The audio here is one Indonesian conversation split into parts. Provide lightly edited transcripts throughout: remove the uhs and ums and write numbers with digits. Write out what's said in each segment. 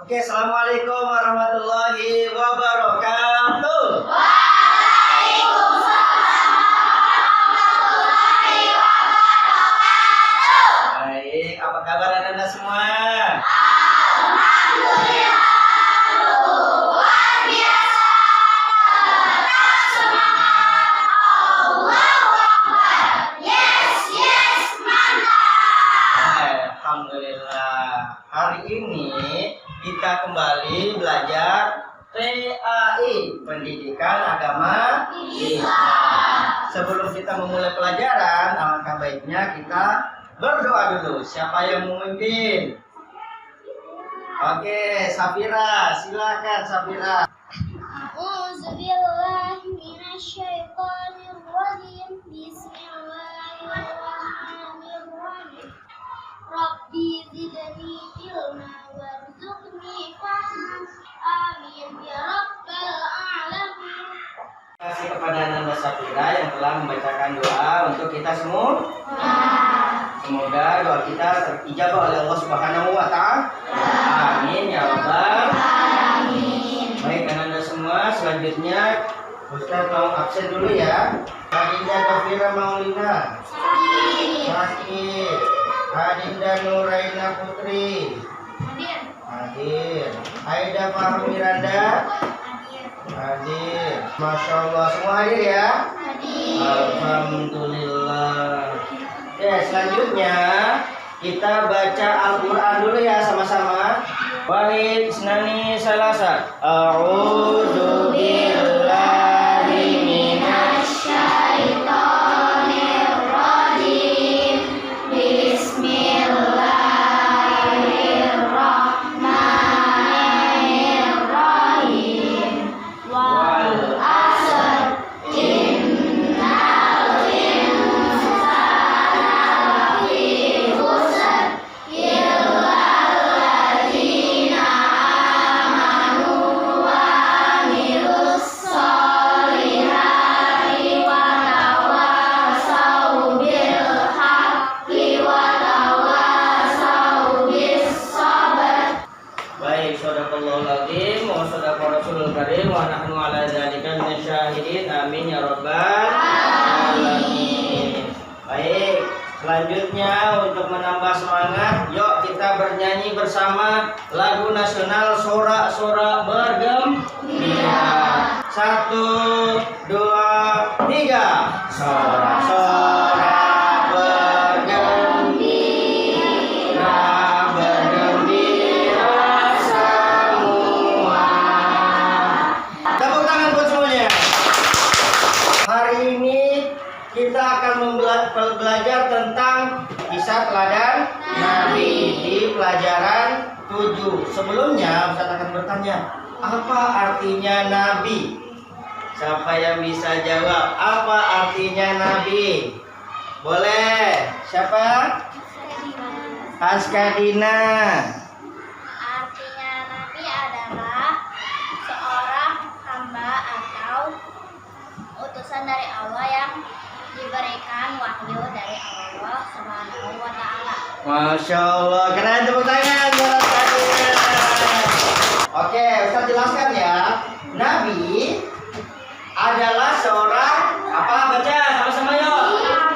Oke, assalamualaikum warahmatullahi wabarakatuh. Baik, apa kabar Anda semua? Alhamdulillah, luar biasa. Tetap semangat. Allahu Akbar. Yes, mantap. Alhamdulillah. Hari ini kita kembali belajar PAI, Pendidikan Agama Islam. Sebelum kita memulai pelajaran, alangkah baiknya kita berdoa dulu. Siapa yang memimpin? Oke, Safira, silakan Safira. A'udzubillahi minasyaitonir rajim. Bismillahirrahmanirrahim. Rabbi zidni ilma warzuqni fahma. Amin ya rabbal alamin. Terima kasih kepada Nanda Safira yang telah membacakan doa untuk kita semua. Semoga doa kita terijabah oleh Allah Subhanahu wa Ta'ala. Amin ya rabbal alamin. Baik Anda semua, selanjutnya Ustaz tolong absen dulu ya. Adinda Safira Maulina Sakit. Adinda Nuraina Putri hadir. Aida Fahmi Miranda hadir. Masya Allah, semua hadir ya. Alhamdulillah. Oke, selanjutnya kita baca Al-Quran dulu ya sama-sama. Wahid Isnani Salasa. A'udzu billahi minasyaitonir rajim. Bismillahirrahmanirrahim. Wal asr. Innal insana lafi khusr. Illalladzina amanu wa amilus solihati wa tawasau bil haqqi wa tawasau bis sabr. Baik, sadaqallahul azim wa sadaqa rasulul karim wa nahnu ala dzalika minasyahidin. Amin ya rabbal alamin. Baik, selanjutnya untuk menambah semangat, yuk kita bernyanyi bersama lagu nasional Sorak-sorak bergembira. 1, 2, 3. Sorak-sorak bergembira, bergembira semua. Tepuk tangan buat semuanya. Hari ini kita akan belajar tentang kisah teladan Nabi di pelajaran 7. Sebelumnya Ustaz akan bertanya, apa artinya Nabi? Siapa yang bisa jawab? Apa artinya Nabi? Boleh. Siapa? Askadina. Artinya Nabi adalah seorang hamba atau utusan dari Allah yang diberikan wahyu dari Allah Subhanahu wa Ta'ala. Masya Allah, keren, tepuk tangan buat Askadina. Oke, Ustaz jelaskan ya. Nabi adalah seorang apa? Baca sama-sama yuk.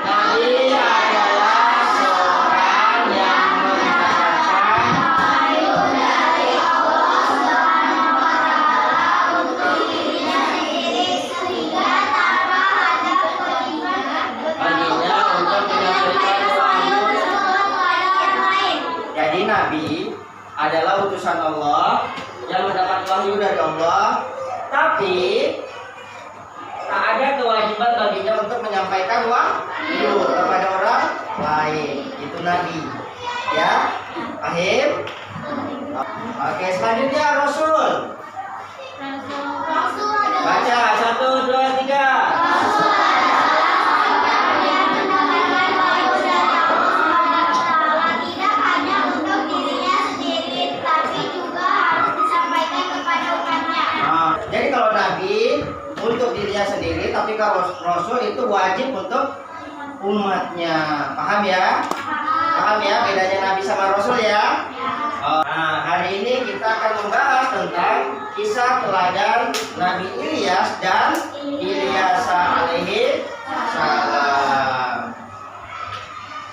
Nabi adalah seorang yang mengatakan Wahyu dari Allah Subhanahu wa Ta'ala untuk dirinya sendiri sehingga tanpa ada kepentingan baginya untuk menyampaikan wahyu. kepada yang lain. Jadi Nabi adalah utusan Allah yang mendapat wahyu dari Allah, tapi tak ada kewajiban baginya untuk menyampaikan wahyu kepada orang lain. Itu Nabi. Ya, paham? Oke, selanjutnya Rasul. Rasul adalah Baca 1, 2, 3. Rasul adalah seorang yang mendapatkan wahyu dari Allah Subhanahu wa Ta'ala tidak hanya untuk dirinya sendiri, tapi juga harus disampaikan kepada umatnya. Nah, jadi kalau Nabi untuk dirinya sendiri, tapi kalau Rasul itu wajib untuk umatnya. Paham ya? Paham ya bedanya Nabi sama Rasul ya? Nah, hari ini kita akan membahas tentang kisah teladan Nabi Ilyas dan Ilyasa alaihi salam.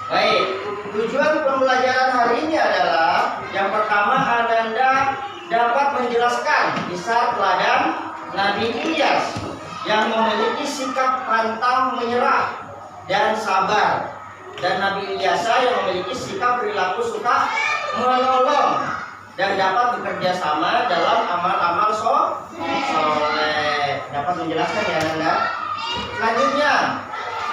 Baik, tujuan pembelajaran hari ini adalah yang pertama, Ananda dapat menjelaskan kisah teladan Nabi Ilyas yang memiliki sikap pantang menyerah dan sabar, dan Nabi Ilyasa yang memiliki sikap perilaku suka menolong dan dapat bekerja sama dalam amal-amal soleh. Dapat menjelaskan ya Ananda? Selanjutnya,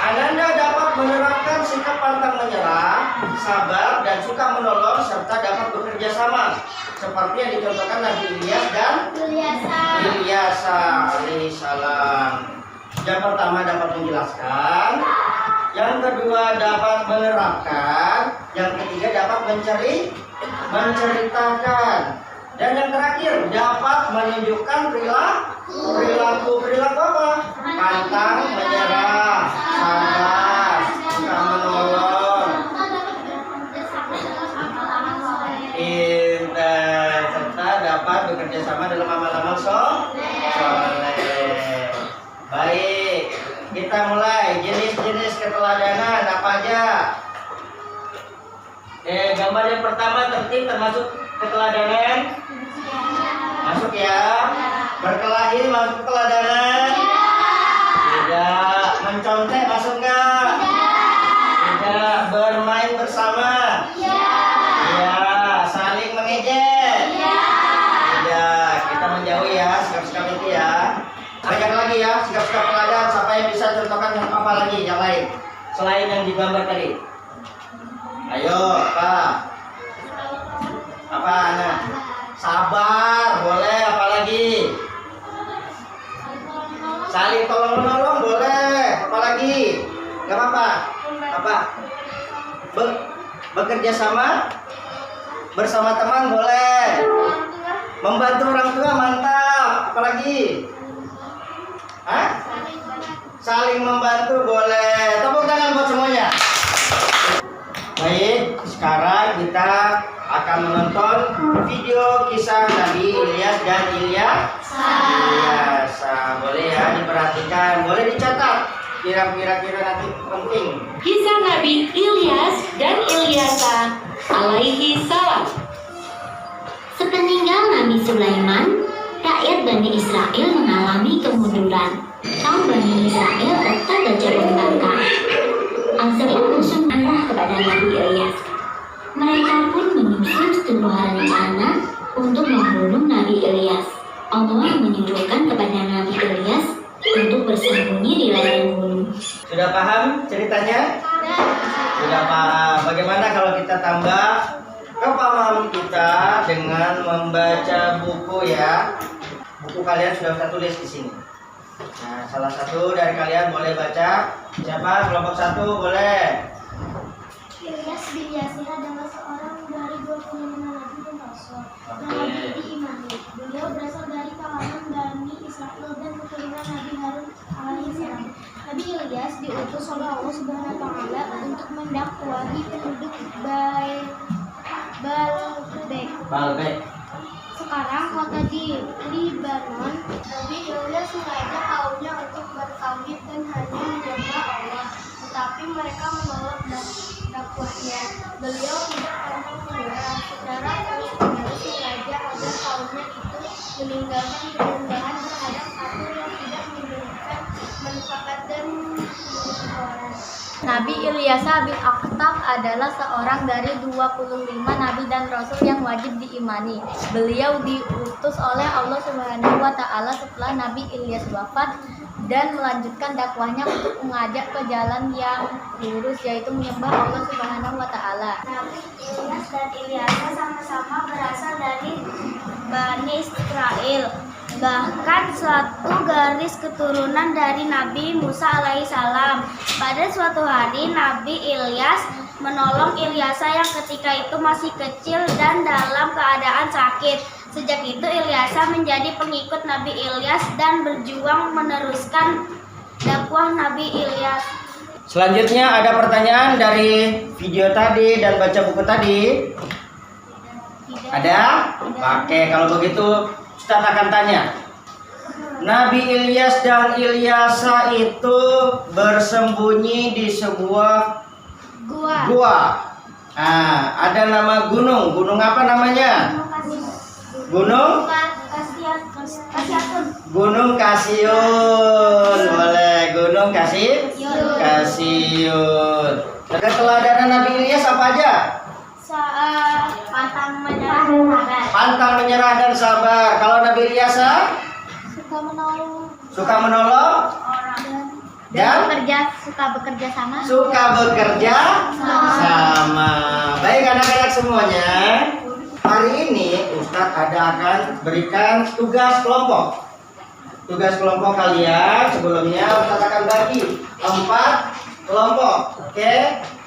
Ananda dapat menerapkan sikap pantang menyerah, sabar, dan suka menolong serta dapat bekerja sama seperti yang dicontohkan Nabi Ilyas dan Ilyasa alaihissalam. Yang pertama dapat menjelaskan, yang kedua dapat menerapkan, yang ketiga dapat menceritakan, dan yang terakhir dapat menunjukkan perilaku apa? Pantang menyerah, sabar, suka menolong, pintar, serta dapat bekerja sama dalam amal-amal soleh. Baik, kita mulai jenis-jenis keteladanan apa aja. Gambar yang pertama tertib termasuk keteladanan. Masuk ya. Berkelahi masuk keteladanan. Tidak. Mencontek masuk enggak? Tidak. Bermain bersama. Ya. Saling mengejek. Tidak. Kita menjauhi ya sikap-sikap itu ya. Banyak lagi ya sikap-sikap teladan. Siapa yang bisa contohkan yang apa lagi yang lain selain yang digambar tadi? Ayo, apa anak? Sabar, boleh. Apa lagi? Saling tolong menolong, boleh. Apa lagi? Gak apa-apa. Apa? Bekerja sama bersama teman, boleh. Membantu orang tua, mantap. Apa lagi? Saling membantu, boleh. Tepuk tangan buat semuanya. Baik, sekarang kita akan menonton video kisah Nabi Ilyas dan Ilyasa. Boleh ya diperhatikan, boleh dicatat. Kira-kira nanti penting. Kisah Nabi Ilyas dan Ilyasa alaihi salam. Sepeninggal Nabi Sulaiman, rakyat Bani Israel mengalami kemunduran. Kaum Bani Israel tetap baca pembangkang. Allah utusan Allah kepada Nabi Ilyas. Mereka pun menyusun sebuah rencana untuk membunuh Nabi Ilyas. Allah menyuruhkan kepada Nabi Ilyas untuk bersembunyi di lereng gunung. Sudah paham ceritanya? Sudah paham. Bagaimana kalau kita tambah kepahaman kita dengan membaca buku ya? Buku kalian sudah saya tulis di sini. Nah, salah satu dari kalian boleh baca. Siapa? Kelompok 1 boleh. Ilyas bin Yasir adalah seorang dari 25 nabi dan rasul yang wajib diimani. Beliau berasal dari kalangan Bani Israel dan keturunan Nabi Harun alaihissalam. Nabi Ilyas diutus oleh Allah Subhanahu wa taala untuk mendakwahi penduduk Baalbek. Sekarang kota di Libanon. Nabi Ilyas mengajak kaumnya untuk bertauhid dan hanya menyembah Allah, tetapi mereka menolak dakwahnya. Beliau tidak pernah menyerah. Secara terus-menerus mengajak agar kaumnya itu meninggalkan penyembahan terhadap satu yang tidak memberikan manfaat dan kebenaran. Nabi Ilyasa bin Akhtab adalah seorang dari 25 nabi dan rasul yang wajib diimani. Beliau diutus oleh Allah Subhanahu wa taala setelah Nabi Ilyas wafat dan melanjutkan dakwahnya untuk mengajak ke jalan yang lurus, yaitu menyembah Allah Subhanahu wa taala. Nabi Ilyas dan Ilyasa sama-sama berasal dari Bani Israel. Bahkan suatu garis keturunan dari Nabi Musa alaihissalam. Pada suatu hari Nabi Ilyas menolong Ilyasa yang ketika itu masih kecil dan dalam keadaan sakit. Sejak itu Ilyasa menjadi pengikut Nabi Ilyas dan berjuang meneruskan dakwah Nabi Ilyas. Selanjutnya ada pertanyaan dari video tadi dan baca buku tadi. Ada? Oke, kalau begitu Ustaz akan tanya. Nabi Ilyas dan Ilyasa itu bersembunyi di sebuah gua. Nah, ada nama gunung. Gunung apa namanya? Gunung Gunung Kasiun. Boleh, Gunung Kasiun. Keteladanan Nabi Ilyas apa aja? Pantang menyerah dan sabar. Kalau Nabi Ilyasa suka menolong dan suka bekerja sama. Baik anak-anak semuanya, hari ini Ustadz akan berikan tugas kelompok. Tugas kelompok kalian sebelumnya Ustadz akan bagi 4 kelompok. Oke,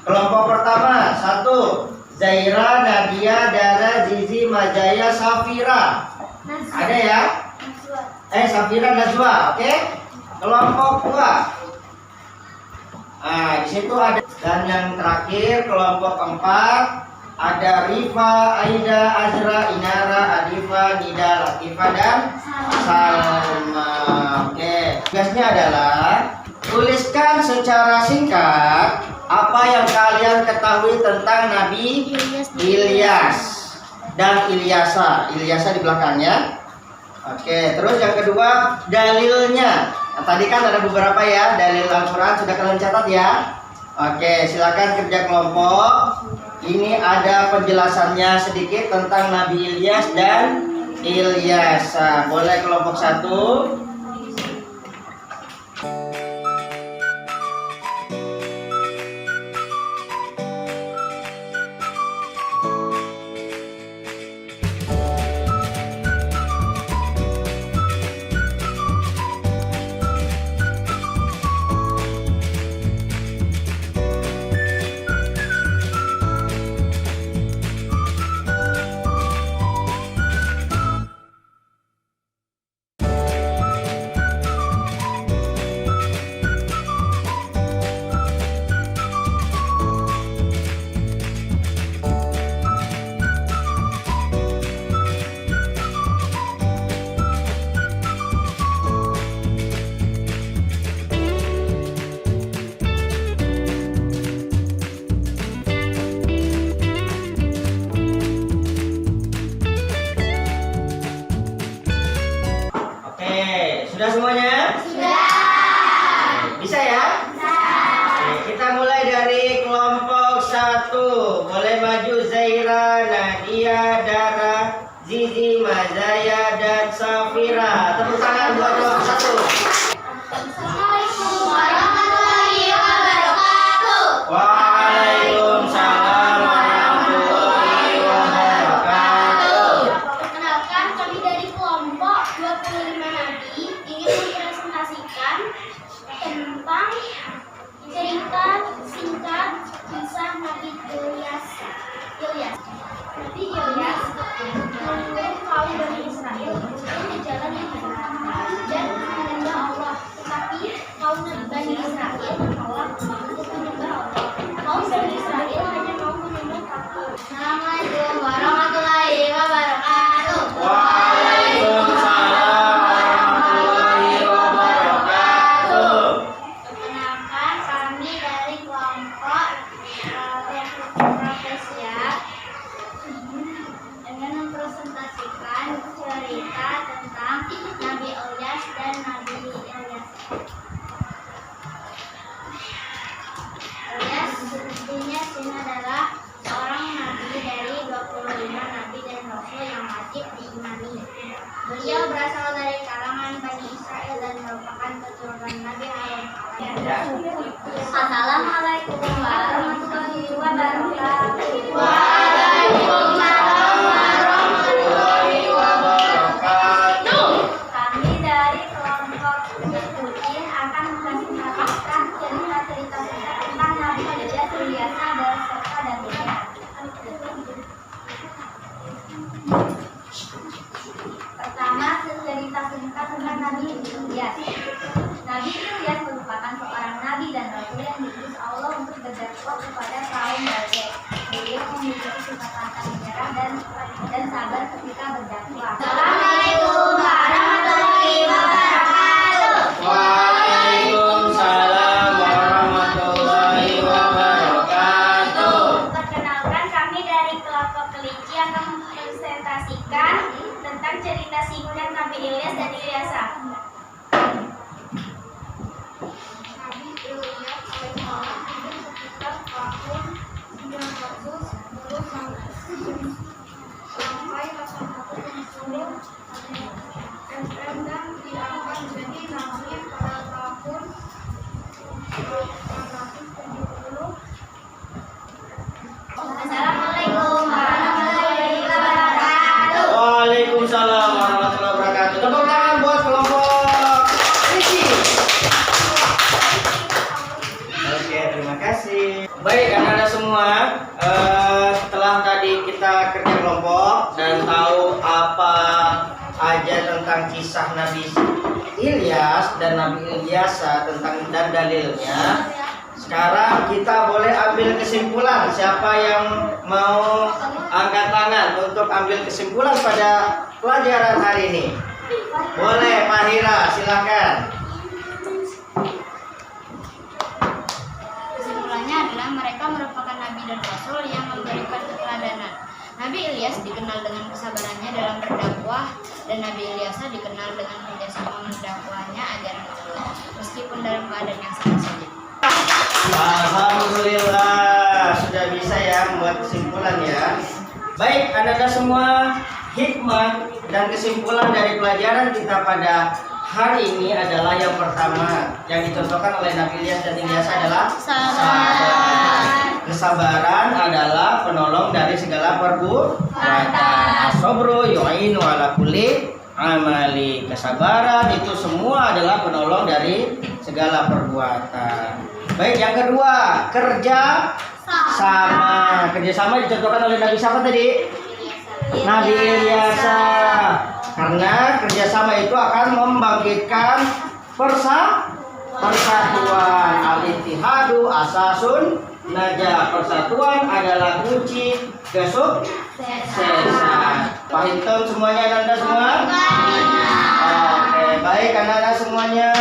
kelompok pertama 1 Zaira, Nadia, Dara, Zizi, Majaya, Safira. Ada ya? Safira, Najwa. Oke. Kelompok 2. Nah, di situ ada, dan yang terakhir kelompok 4 ada Rifa, Aida, Azra, Inara, Adifa, Nida, Latifa dan Salma. Oke. Tugasnya adalah tuliskan secara singkat apa yang kalian ketahui tentang Nabi Ilyas dan Ilyasa. Ilyasa di belakangnya. Oke, terus yang kedua dalilnya. Nah, tadi kan ada beberapa ya dalil Al-Quran, sudah kalian catat ya. Oke, silakan kerja kelompok. Ini ada penjelasannya sedikit tentang Nabi Ilyas dan Ilyasa. Boleh kelompok 1. Sudah semuanya? Sudah. Bisa ya? Bisa. Oke, kita mulai dari kelompok 1. Boleh maju Zaira, Nadia, Dara, Zizi, Mazaya, dan Safira. Tepuk tangan buat kelompok 1. Assalamualaikum warahmatullahi wabarakatuh. Waalaikumsalam warahmatullahi wabarakatuh. Perkenalkan, kami dari kelompok 25 Nabi ingin mempresentasikan tentang cerita singkat kisah Nabi Ilyas. Nabi Ilyas memimpin kaum Bani Israel di jalan yang benar dan menyembah Allah. Tetapi kaum Bani Israel menolak untuk menyembah Allah. Kaum Bani Israel hanya mau menyembah Tuhan. Assalamualaikum warahmatullahi wabarakatuh. Waalaikumsalam warahmatullahi wabarakatuh. Perkenalkan, kami dari kelompok Profesiat dengan mempresentasikan cerita tentang Nabi Ilyas dan Nabi Ilyas. Ilyas Ilyas ini adalah seorang nabi dari 25 nabi dan rasul yang wajib diimani. Beliau berasal dari kalangan Bani Israel dan merupakan keturunan Nabi Harun. Assalamualaikum warahmatullahi wabarakatuh. Waalaikumsalam warahmatullahi wabarakatuh. Kami dari kelompok Putih akan mempresentasikan cerita-cerita singkat tentang Nabi Ilyas, Ilyasa, beserta dalilnya. Pertama, cerita singkat tentang Nabi Ilyas. Nabi Ilyas merupakan seorang nabi dan rasul yang diutus Allah untuk berdakwah kepada kaum Babel. Beliau memiliki sifat pantang menyerah dan berdakwah. Assalamualaikum warahmatullahi wabarakatuh. Waalaikumsalam warahmatullahi wabarakatuh. Perkenalkan, kami dari kelompok kelinci akan mempresentasikan tentang cerita singgungan Nabi Ilyas dan Ilyasa. Nabi Ilyas alaihissalam hidup sekitar tahun 910 sampai 810 SM dan diangkat menjadi nabi pada tahun 870. Assalamualaikum warahmatullahi wabarakatuh. Waalaikumsalam warahmatullahi wabarakatuh. Tepuk tangan buat kelompok kelinci. Oke, terima kasih. Baik, anak-anak semua, setelah tadi kita kerja kelompok dan tahu apa aja tentang kisah Nabi Ilyas dan Nabi Ilyasa dan dalilnya, sekarang kita boleh ambil kesimpulan. Siapa yang mau angkat tangan untuk ambil kesimpulan pada pelajaran hari ini? Boleh, Pak Hira, silakan. Kesimpulannya adalah mereka merupakan nabi dan rasul yang memberikan keteladanan. Nabi Ilyas dikenal dengan kesabarannya dalam berdakwah dan Nabi Ilyasa dikenal dengan kerjasama mendakwahnya ajaran Allah meskipun dalam keadaan yang sama saja. Alhamdulillah, sudah bisa ya membuat kesimpulan ya. Baik, anak-anak semua, hikmah dan kesimpulan dari pelajaran kita pada hari ini adalah yang pertama yang dicontohkan oleh Nabi Ilyas dan Ilyas adalah sabar. Kesabaran adalah penolong dari segala perbuatan. As-sabru yu'inu ala kulli amali. Kesabaran itu semua adalah penolong dari segala perbuatan. Baik, yang kedua, kerja sama. Kerjasama dicontohkan oleh Nabi siapa tadi? Nabi Ilyasa. Karena kerjasama itu akan membangkitkan persatuan. Al-ittihadu asasun najah. Persatuan adalah kunci kesuksesan. Paham semuanya anak-anak semua? Oke, baik anak-anak semuanya.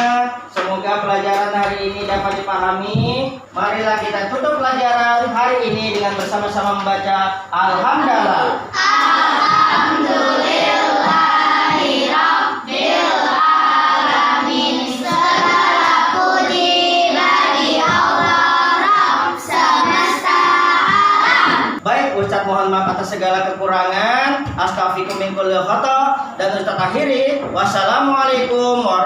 Semoga pelajaran hari ini dapat dipahami. Marilah kita tutup pelajaran hari ini dengan bersama-sama membaca Alhamdulillah. Alhamdulillahirabbil alamin. Segala puji bagi Allah Rabb semesta alam. Baik, Ustaz mohon maaf atas segala kekurangan. Astaghfirullahaladzim min kulli khata'. Dan Ustaz akhiri, wassalamualaikum warahmatullahi